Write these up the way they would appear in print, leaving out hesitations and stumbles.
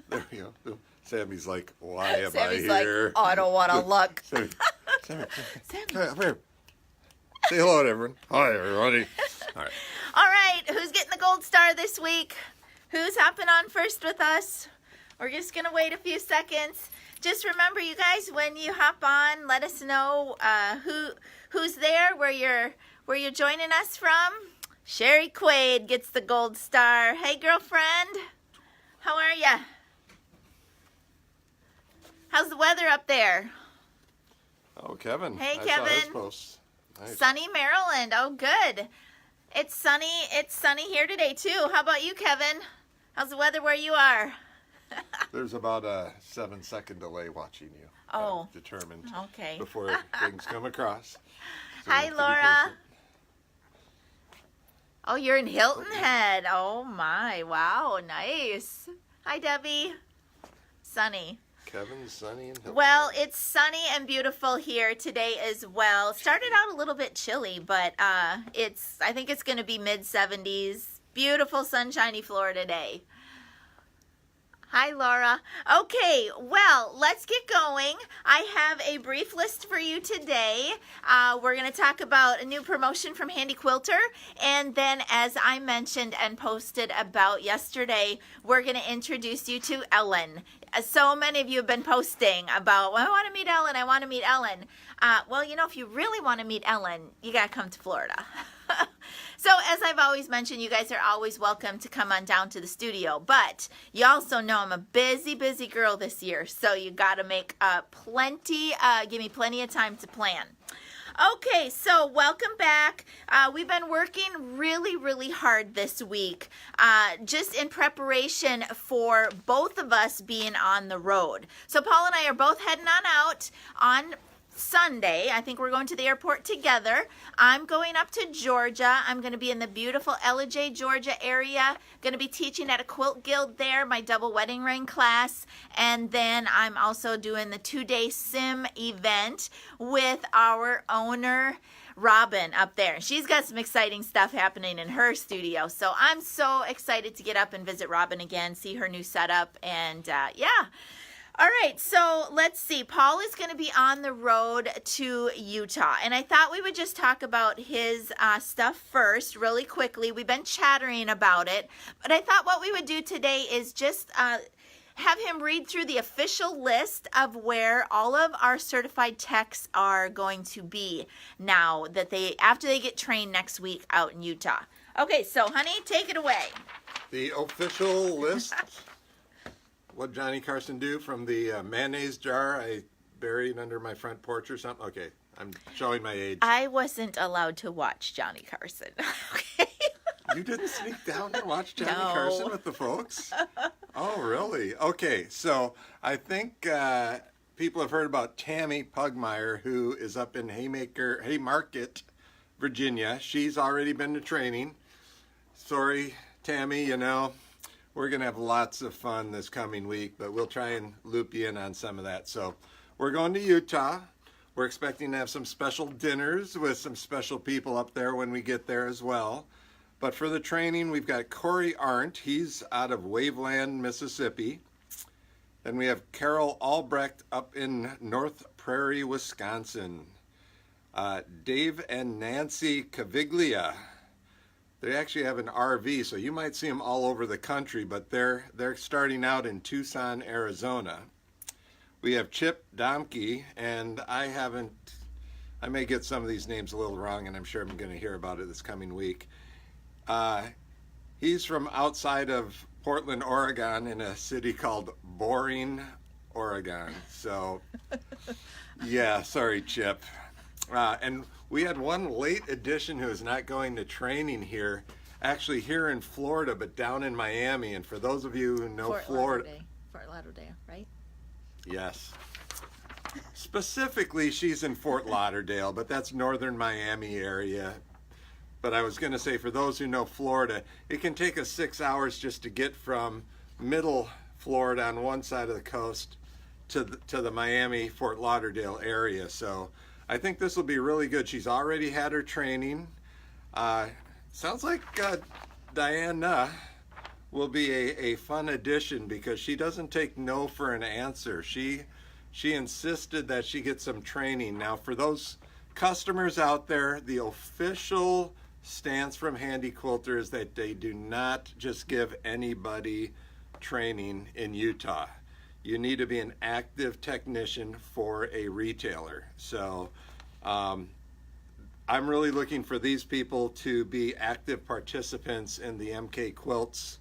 There we go. Sammy's like, why am Sammy's I here? like, oh, I don't want to look. Sammy, come here. Say hello to everyone. Hi, everybody. All right. All right, who's getting the gold star this week? Who's hopping on first with us? We're just going to wait a few seconds. Just remember, you guys, when you hop on, let us know who's there, where you're joining us from. Sherry Quaid gets the gold star. Hey, girlfriend. How are ya? How's the weather up there? Oh, Kevin. Hey, I Kevin. saw his post. Nice. Sunny Maryland. Oh, good. It's sunny. It's sunny here today, too. How about you, Kevin? How's the weather where you are? There's about a 7-second delay watching you. Oh. Determined. Okay. Before things come across. So Hi, you have to be Laura. patient. Oh, you're in Hilton Head. Oh, my. Wow. Nice. Hi, Debbie. Sunny. Kevin, Sunny, and Hilton. Well, it's sunny and beautiful here today as well. Started out a little bit chilly, but I think it's going to be mid-70s. Beautiful, sunshiny Florida day. Hi, Laura. Okay, well, let's get going. I have a brief list for you today. We're going to talk about a new promotion from Handy Quilter, and then, as I mentioned and posted about yesterday, we're going to introduce you to Ellen. So many of you have been posting about, well, I want to meet Ellen, I want to meet Ellen. Well, you know, if you really want to meet Ellen, you got to come to Florida. So, as I've always mentioned, you guys are always welcome to come on down to the studio. But you also know I'm a busy, busy girl this year. So, you got to make give me plenty of time to plan. Okay, so welcome back. We've been working really, really hard this week, just in preparation for both of us being on the road. So, Paul and I are both heading on out on Sunday. I think we're going to the airport together. I'm going up to Georgia. I'm going to be in the beautiful Ellijay, Georgia area. Going to be teaching at a quilt guild there, my double wedding ring class. And then I'm also doing the 2-day sim event with our owner, Robin, up there. She's got some exciting stuff happening in her studio. So I'm so excited to get up and visit Robin again, see her new setup, and yeah. All right, so let's see. Paul is going to be on the road to Utah, and I thought we would just talk about his stuff first really quickly. We've been chattering about it, but I thought what we would do today is just have him read through the official list of where all of our certified techs are going to be now that after they get trained next week out in Utah. Okay, so honey, take it away. The official list. What Johnny Carson do from the mayonnaise jar I buried under my front porch or something? Okay, I'm showing my age. I wasn't allowed to watch Johnny Carson. Okay. You didn't sneak down to watch Johnny No. Carson with the folks? Oh, really? Okay, so I think people have heard about Tammy Pugmire, who is up in Haymarket, Virginia. She's already been to training. Sorry, Tammy, you know, we're going to have lots of fun this coming week, but we'll try and loop you in on some of that. So we're going to Utah. We're expecting to have some special dinners with some special people up there when we get there as well. But for the training, we've got Corey Arndt. He's out of Waveland, Mississippi. Then we have Carol Albrecht up in North Prairie, Wisconsin. Dave and Nancy Caviglia. They actually have an RV, so you might see them all over the country, but they're starting out in Tucson, Arizona. We have Chip Domke, and I may get some of these names a little wrong, and I'm sure I'm going to hear about it this coming week. He's from outside of Portland, Oregon, in a city called Boring, Oregon. So, yeah, sorry, Chip. And we had one late addition who is not going to training here, actually here in Florida, but down in Miami. And for those of you who know Florida. Fort Lauderdale, right? Yes. Specifically, she's in Fort Lauderdale, but that's northern Miami area. But I was going to say, for those who know Florida, it can take us 6 hours just to get from middle Florida on one side of the coast to the Miami, Fort Lauderdale area. So I think this will be really good. She's already had her training. Sounds like Diana will be a fun addition because she doesn't take no for an answer. She insisted that she get some training. Now, for those customers out there, the official stance from Handy Quilter is that they do not just give anybody training in Utah. You need to be an active technician for a retailer. So I'm really looking for these people to be active participants in the MK Quilts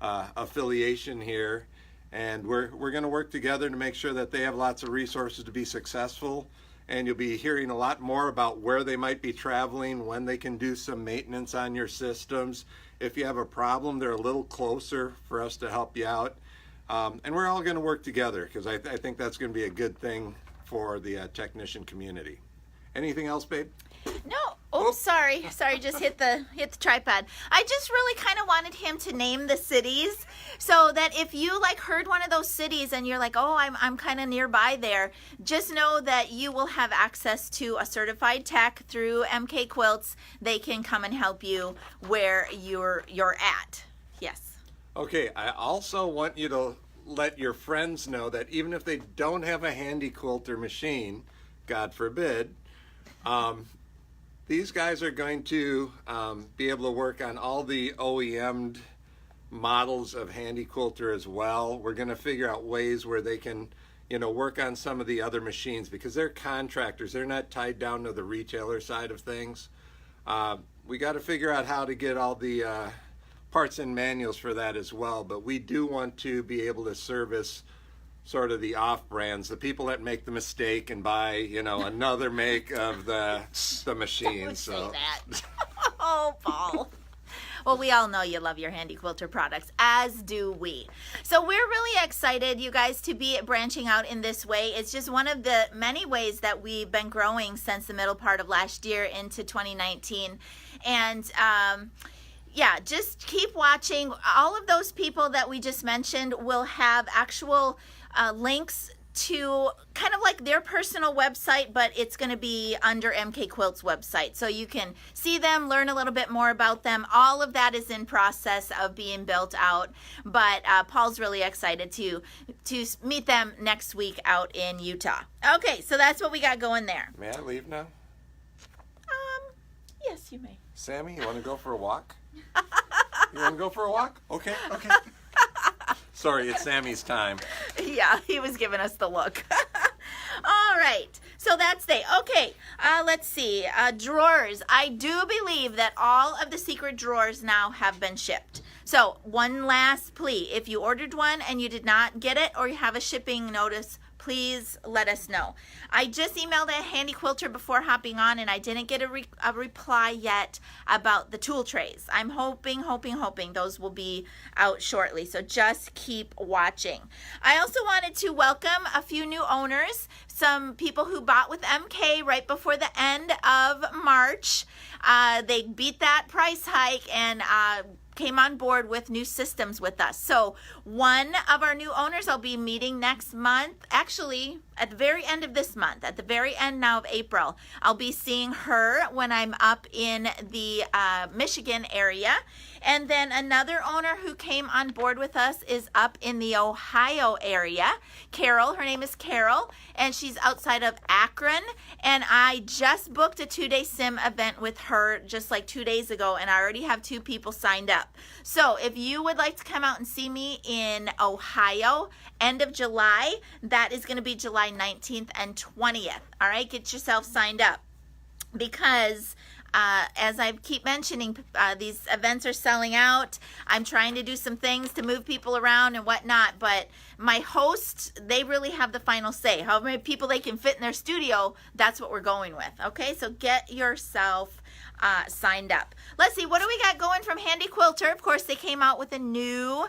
affiliation here, and we're going to work together to make sure that they have lots of resources to be successful. And you'll be hearing a lot more about where they might be traveling, when they can do some maintenance on your systems. If you have a problem, they're a little closer for us to help you out. And we're all going to work together because I think that's going to be a good thing for the technician community. Anything else, babe? No. Oops, sorry, just hit the tripod. I just really kind of wanted him to name the cities so that if you like heard one of those cities and you're like, oh, I'm kind of nearby there, just know that you will have access to a certified tech through MK Quilts. They can come and help you where you're at. Yes. Okay, I also want you to let your friends know that even if they don't have a Handy Quilter machine, God forbid, these guys are going to be able to work on all the OEM'd models of Handy Quilter as well. We're going to figure out ways where they can, work on some of the other machines because they're contractors. They're not tied down to the retailer side of things. We got to figure out how to get all the parts and manuals for that as well. But we do want to be able to service sort of the off-brands, the people that make the mistake and buy, another make of the machine. Don't so say that. Oh, Paul. Well, we all know you love your Handy Quilter products, as do we. So we're really excited, you guys, to be branching out in this way. It's just one of the many ways that we've been growing since the middle part of last year into 2019. And yeah, just keep watching. All of those people that we just mentioned will have actual links to kind of like their personal website, but it's going to be under MK Quilt's website. So you can see them, learn a little bit more about them. All of that is in process of being built out. But Paul's really excited to meet them next week out in Utah. Okay, so that's what we got going there. May I leave now? Yes, you may. Sammy, you want to go for a walk? You want to go for a walk? Okay. Sorry, it's Sammy's time. Yeah, he was giving us the look. All right, so that's day. Okay, let's see. Drawers. I do believe that all of the secret drawers now have been shipped. So one last plea. If you ordered one and you did not get it or you have a shipping notice, please let us know. I just emailed a Handy Quilter before hopping on, and I didn't get a reply yet about the tool trays. I'm hoping those will be out shortly, so just keep watching. I also wanted to welcome a few new owners, some people who bought with MK right before the end of March. They beat that price hike and came on board with new systems with us. So one of our new owners I'll be meeting next month, actually at the very end of this month, at the very end now of April. I'll be seeing her when I'm up in the Michigan area. And then another owner who came on board with us is up in the Ohio area. Carol, her name is Carol, and she's outside of Akron. And I just booked a 2-day sim event with her just like 2 days ago, and I already have 2 people signed up. So if you would like to come out and see me in Ohio, end of July, that is going to be July 19th and 20th. All right, get yourself signed up because as I keep mentioning, these events are selling out. I'm trying to do some things to move people around and whatnot, but my hosts, they really have the final say. However many people they can fit in their studio, that's what we're going with. Okay, so get yourself signed up. Let's see, what do we got going from Handy Quilter? Of course, they came out with a new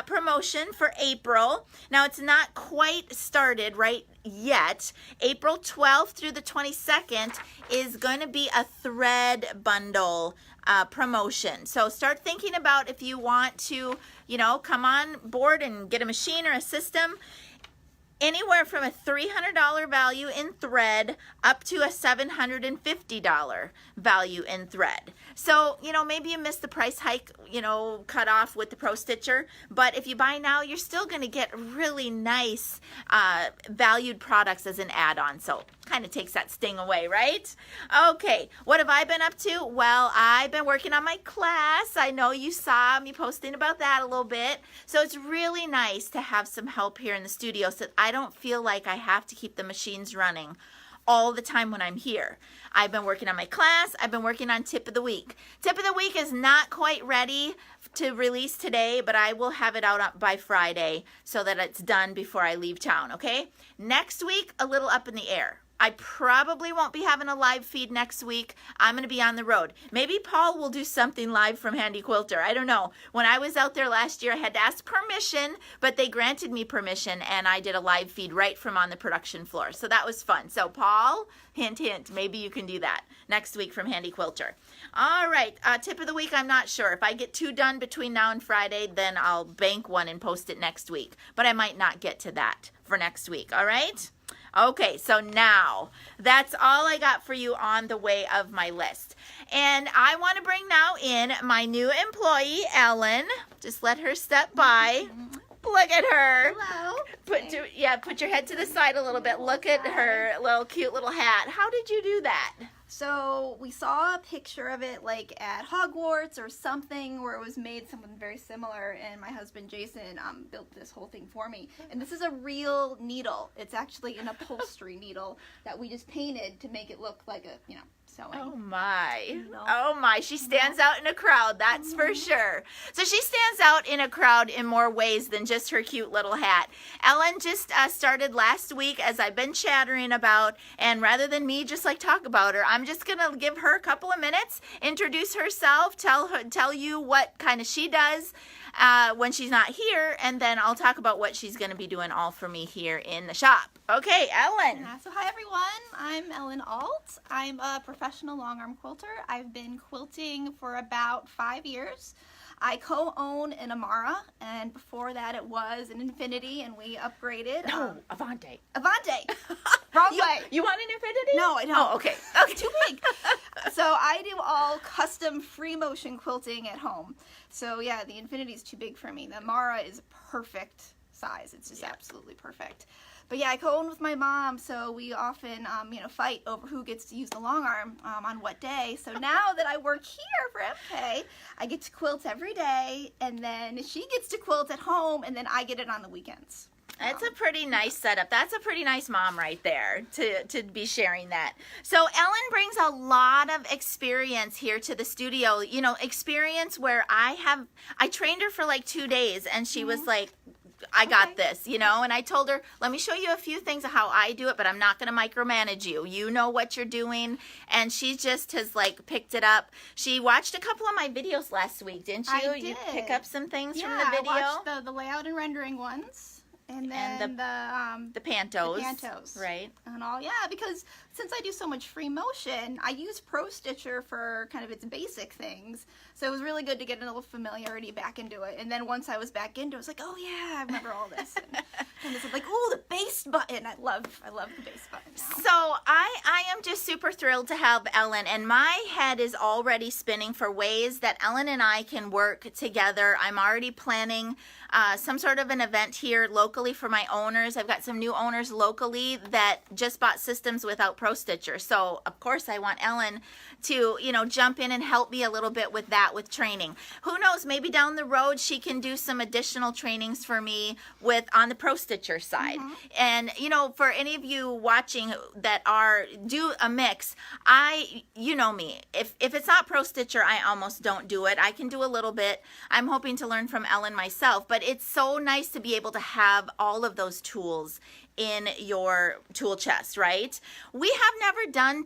promotion for April. Now, it's not quite started right yet. April 12th through the 22nd is going to be a thread bundle promotion. So start thinking about if you want to, come on board and get a machine or a system. anywhere from a $300 value in thread up to a $750 value in thread. So, maybe you missed the price hike, cut off with the Pro Stitcher, but if you buy now, you're still going to get really nice valued products as an add-on. So, kind of takes that sting away, right? Okay, what have I been up to? Well, I've been working on my class. I know you saw me posting about that a little bit. So it's really nice to have some help here in the studio so that I don't feel like I have to keep the machines running all the time when I'm here. I've been working on my class. I've been working on Tip of the Week. Tip of the Week is not quite ready to release today, but I will have it out by Friday so that it's done before I leave town, okay? Next week, a little up in the air. I probably won't be having a live feed next week. I'm going to be on the road. Maybe Paul will do something live from Handy Quilter. I don't know. When I was out there last year, I had to ask permission, but they granted me permission, and I did a live feed right from on the production floor. So that was fun. So Paul, hint, hint, maybe you can do that next week from Handy Quilter. All right, Tip of the Week, I'm not sure. If I get 2 done between now and Friday, then I'll bank one and post it next week. But I might not get to that for next week, all right? Okay, so now that's all I got for you on the way of my list. And I want to bring now in my new employee, Ellen. Just let her step by. Look at her. Hello. Put your head to the side a little bit. Look at her little cute little hat. How did you do that? So we saw a picture of it like at Hogwarts or something where it was made something very similar, and my husband Jason built this whole thing for me. And this is a real needle. It's actually an upholstery needle that we just painted to make it look like a, sewing. Oh my. No. Oh my. She stands out in a crowd, that's for sure. So she stands out in a crowd in more ways than just her cute little hat. Ellen just started last week, as I've been chattering about, and rather than me just talk about her, I'm just going to give her a couple of minutes, introduce herself, tell you what kind of she does when she's not here, and then I'll talk about what she's going to be doing all for me here in the shop. Okay, Ellen. So hi everyone, I'm Ellen Ault. I'm a professional long arm quilter. I've been quilting for about 5 years. I co-own an Amara, and before that it was an Infinity, and we upgraded. No, Avante. Avante! Wrong way. You want an Infinity? No, I don't. Oh, okay. It's too big. So I do all custom free motion quilting at home. So yeah, the Infinity is too big for me. The Amara is perfect size. It's just absolutely perfect. But yeah, I co-own with my mom, so we often, fight over who gets to use the long arm on what day. So now that I work here for MK, I get to quilt every day, and then she gets to quilt at home, and then I get it on the weekends. That's a pretty nice setup. That's a pretty nice mom right there to be sharing that. So Ellen brings a lot of experience here to the studio. Experience where I trained her for 2 days, and she was like, I got this, and I told her, let me show you a few things of how I do it, but I'm not going to micromanage you. You know what you're doing. And she just has picked it up. She watched a couple of my videos last week, didn't you? I did. You pick up some things from the video. I watched the layout and rendering ones. And then the pantos. The pantos. Right. And all, because since I do so much free motion, I use Pro Stitcher for kind of its basic things. So it was really good to get a little familiarity back into it. And then once I was back into it, I was like, oh yeah, I remember all this. And it's like, oh, the base button. I love the base button now. So I am just super thrilled to have Ellen, and my head is already spinning for ways that Ellen and I can work together. I'm already planning some sort of an event here locally for my owners. I've got some new owners locally that just bought systems without Pro Stitcher. So of course I want Ellen to, jump in and help me a little bit with that, with training. Who knows, maybe down the road she can do some additional trainings for me on the Pro Stitcher side. Mm-hmm. And, for any of you watching that do a mix, you know me. If it's not Pro Stitcher, I almost don't do it. I can do a little bit. I'm hoping to learn from Ellen myself, but it's so nice to be able to have all of those tools in your tool chest, right? We have never done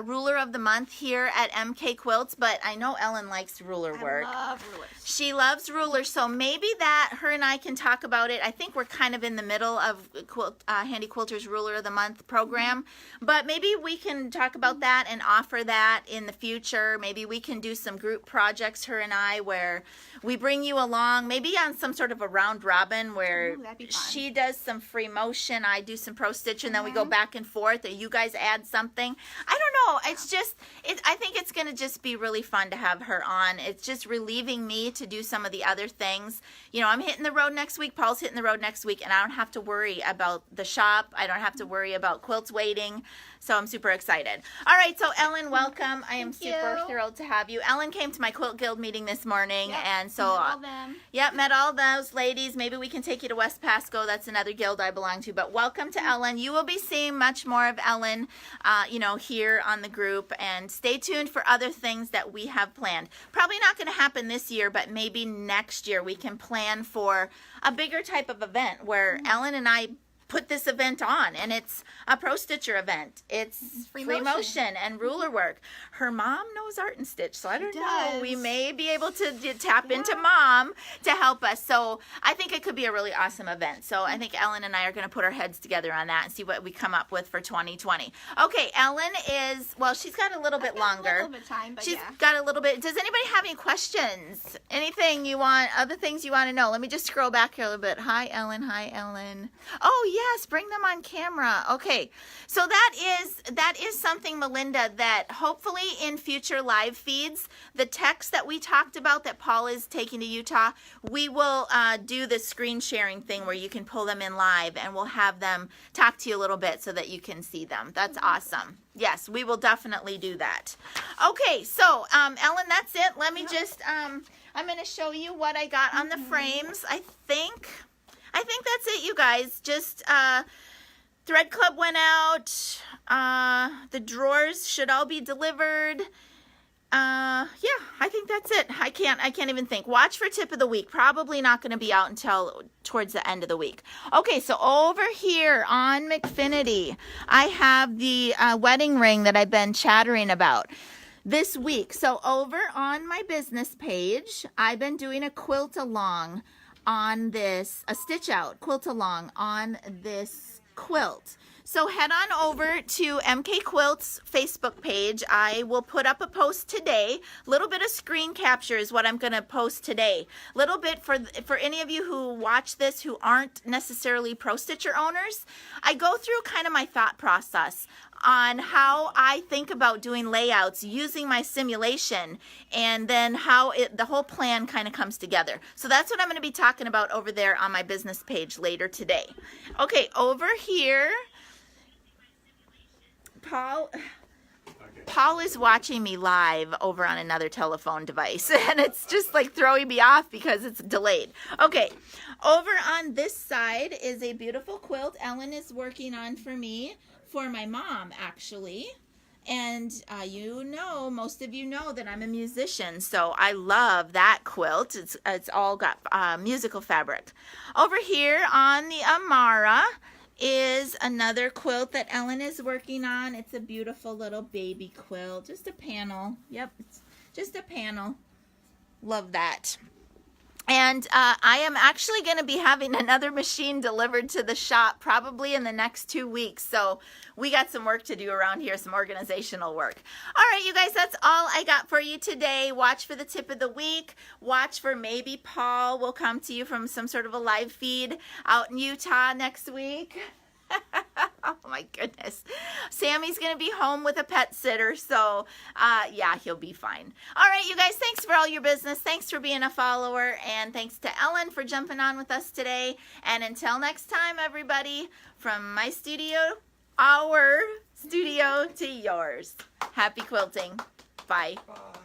ruler of the month here at MK Quilts, but I know Ellen likes ruler work. I love rulers. She loves rulers, so maybe that her and I can talk about it. I think we're kind of in the middle of Handy Quilters Ruler of the Month program, but maybe we can talk about that and offer that in the future. Maybe we can do some group projects, her and I, where we bring you along, maybe on some sort of a round robin where Ooh, that'd be fun. she does some free motion, I do some pro stitch, and then we go back and forth, or you guys add something. I don't know. It's just, I think it's going to just be really fun to have her on. It's just relieving me to do some of the other things. You know, I'm hitting the road next week. Paul's hitting the road next week, and I don't have to worry about the shop. I don't have to worry about quilts waiting. So I'm super excited. All right, so Ellen, welcome. I am super thrilled to have you. Ellen came to my Quilt Guild meeting this morning, and so Met all them. Yep, met all those ladies. Maybe we can take you to West Pasco. That's another guild I belong to. But welcome to Ellen. You will be seeing much more of Ellen, you know, here on the group. And stay tuned for other things that we have planned. Probably not going to happen this year, but maybe next year we can plan for a bigger type of event where Ellen and I put this event on, and it's a pro stitcher event. It's free motion and ruler work. Her mom knows art and stitch, so I don't know. We may be able to tap into mom to help us. So I think it could be a really awesome event. So I think Ellen and I are going to put our heads together on that and see what we come up with for 2020. Okay, Ellen is, well, she's got a little bit longer. A little bit of time, but she's got a little bit. Does anybody have any questions? Anything you want, other things you want to know? Let me just scroll back here a little bit. Hi, Ellen. Hi, Ellen. Oh, yes, bring them on camera. Okay, so that is something, Melinda, that hopefully in future live feeds, the text that we talked about that Paul is taking to Utah, we will do the screen sharing thing where you can pull them in live, and we'll have them talk to you a little bit so that you can see them. That's awesome. Yes, we will definitely do that. Okay, so Ellen, that's it. Let me just, I'm going to show you what I got on the frames. I think that's it, you guys. Just Thread Club went out. The drawers should all be delivered. Yeah, I think that's it. I can't even think. Watch for tip of the week. Probably not going to be out until towards the end of the week. Okay, so over here on Mcfinity, I have the wedding ring that I've been chattering about this week. So over on my business page, I've been doing a quilt along on this, a stitch out quilt along on this quilt. So head on over to MK Quilts Facebook page. I will put up a post today. A little bit of screen capture is what I'm going to post today. A little bit for any of you who watch this who aren't necessarily pro stitcher owners. I go through kind of my thought process on how I think about doing layouts using my simulation, and then how the whole plan kind of comes together. So that's what I'm going to be talking about over there on my business page later today. Okay, over here, Paul is watching me live over on another telephone device, and it's just like throwing me off because it's delayed. Okay, over on this side is a beautiful quilt Ellen is working on for me, for my mom actually. And you know, most of you know that I'm a musician, so I love that quilt. It's all got musical fabric. Over here on the Amara is another quilt that Ellen is working on. It's a beautiful little baby quilt, just a panel. Yep, it's just a panel. Love that. And I am actually going to be having another machine delivered to the shop probably in the next 2 weeks. So we got some work to do around here, some organizational work. All right, you guys, that's all I got for you today. Watch for the tip of the week. Watch for maybe Paul will come to you from some sort of a live feed out in Utah next week. Oh my goodness. Sammy's going to be home with a pet sitter, so yeah, he'll be fine. All right, you guys, thanks for all your business. Thanks for being a follower, and thanks to Ellen for jumping on with us today. And until next time, everybody, from my studio, our studio to yours. Happy quilting. Bye. Bye.